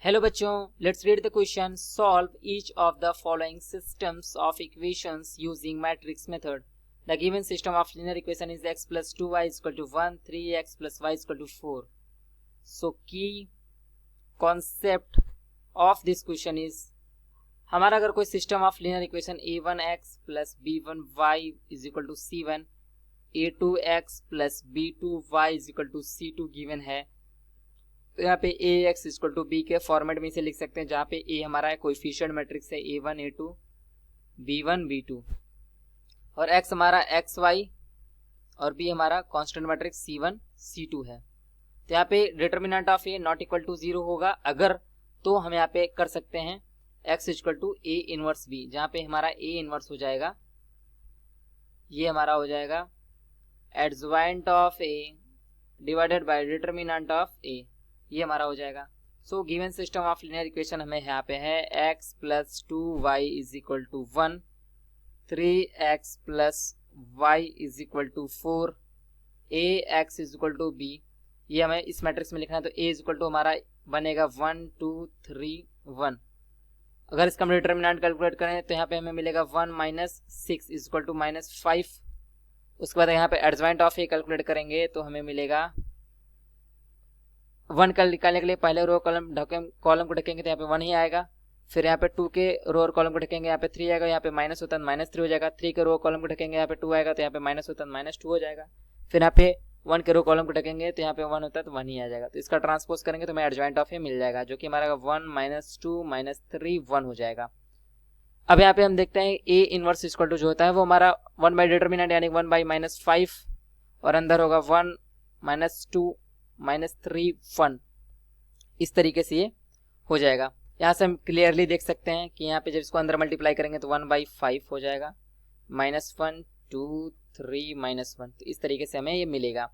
Hello बच्चों, let's read the question. Solve each of the following systems of equations using matrix method. The given system of linear equation is x plus 2y is equal to 1, 3x plus y is equal to 4. So key concept of this question is, हमारा अगर कोई system of linear equation a1x plus b1y is equal to c1, a2x plus b2y is equal to c2 given है, तो यहाँ पे ए x equal to be के format में इसे लिख सकते हैं, जहाँ पे ए हमारा कोएफिशिएंट मैट्रिक्स है a1 a2 b1 b2 और x हमारा xy और b हमारा कांस्टेंट मैट्रिक्स c1 c2 है. तो यहाँ पे determinant of A not equal to 0 होगा. अगर तो हम यहाँ पे कर सकते हैं x equal to A inverse B, जहाँ पे हमारा ए इनवर्स हो जाएगा, ये हमारा हो जाएगा adjoint of A divided by determinant of A, ये हमारा हो जाएगा. So given system of linear equation हमें यहाँ पे है x plus 2y is equal to 1, 3x plus y is equal to 4, ax is equal to b, ये हमें इस मैट्रिक्स में लिखना है. तो a इज इक्वल टू हमारा बनेगा 1 2 3 1. अगर इसका हम डिटर्मिनेंट कैलकुलेट करें तो यहाँ पे हमें मिलेगा 1 minus 6 is equal to minus 5. उसके बाद यहाँ पे एडजॉइंट ऑफ ए कैलकुलेट करेंगे तो हमें मिलेगा 1 का निकालने के लिए पहले रो कॉलम को ढकेंगे तो यहाँ पे 1 ही आएगा. फिर यहाँ पे 2 के रो और कॉलम को ढकेंगे, यहाँ पे 3 आएगा, यहाँ पे माइनस होता है माइनस 3 हो जाएगा. 3 के रो कॉलम को ढकेंगे, यहाँ पे 2 आएगा, तो यहाँ पे माइनस होता है माइनस 2 हो जाएगा. फिर यहाँ पे 1 के रो कॉलम को ढकेंगे तो यहाँ पे 1 होता है तो 1 ही आ जाएगा. तो इसका ट्रांसपोज करेंगे तो हमें एडजॉइंट ऑफ ए मिल जाएगा, जो कि हमारा 1 माइनस 2 माइनस 3 1 हो जाएगा. अब यहाँ पे हम देखते हैं ए इनवर्स इक्वल टू जो होता है वो हमारा 1 बाई डिटर्मिनेंट यानी 1 बाई माइनस 5 और अंदर होगा 1 माइनस 2 माइनस 3 1. इस तरीके से ये हो जाएगा. यहाँ से हम क्लियरली देख सकते हैं कि यहाँ पे जब इसको अंदर मल्टीप्लाई करेंगे तो 1 बाई 5 हो जाएगा, माइनस 1 2 3 माइनस 1. तो इस तरीके से हमें ये मिलेगा.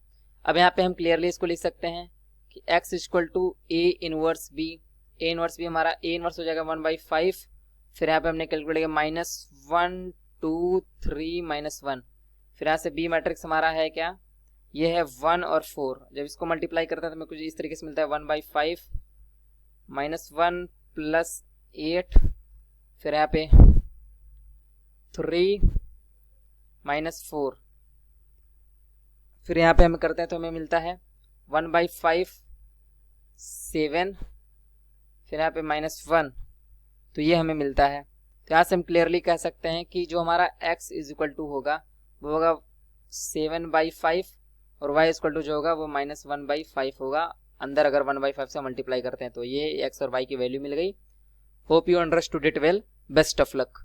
अब यहाँ पे हम क्लियरली इसको लिख सकते हैं कि x equal to A inverse B. A inverse B हमारा ए इनवर्स हो जाएगा 1 बाई 5. फिर यहाँ पे हमने कैलकुलेट किया माइनस 1 2 3 माइनस 1. फिर यहाँ से बी मैट्रिक्स हमारा है क्या, ये है 1 और 4. जब इसको मल्टीप्लाई करते हैं तो हमें कुछ इस तरीके से मिलता है 1 बाई 5 माइनस 1 प्लस 8, फिर यहाँ पे 3 माइनस 4. फिर यहाँ पे हम करते हैं तो हमें मिलता है 1 बाई 5 7, फिर यहाँ पे माइनस 1. तो ये हमें मिलता है. तो यहाँ से हम क्लियरली कह सकते हैं कि जो हमारा x इज इक्वल टू होगा वो होगा 7 बाई 5 और y इक्वल टू जो होगा वो माइनस 1 बाई 5 होगा. अंदर अगर 1 बाई 5 से मल्टीप्लाई करते हैं तो ये x और y की वैल्यू मिल गई. Hope you understood it well. Best of luck.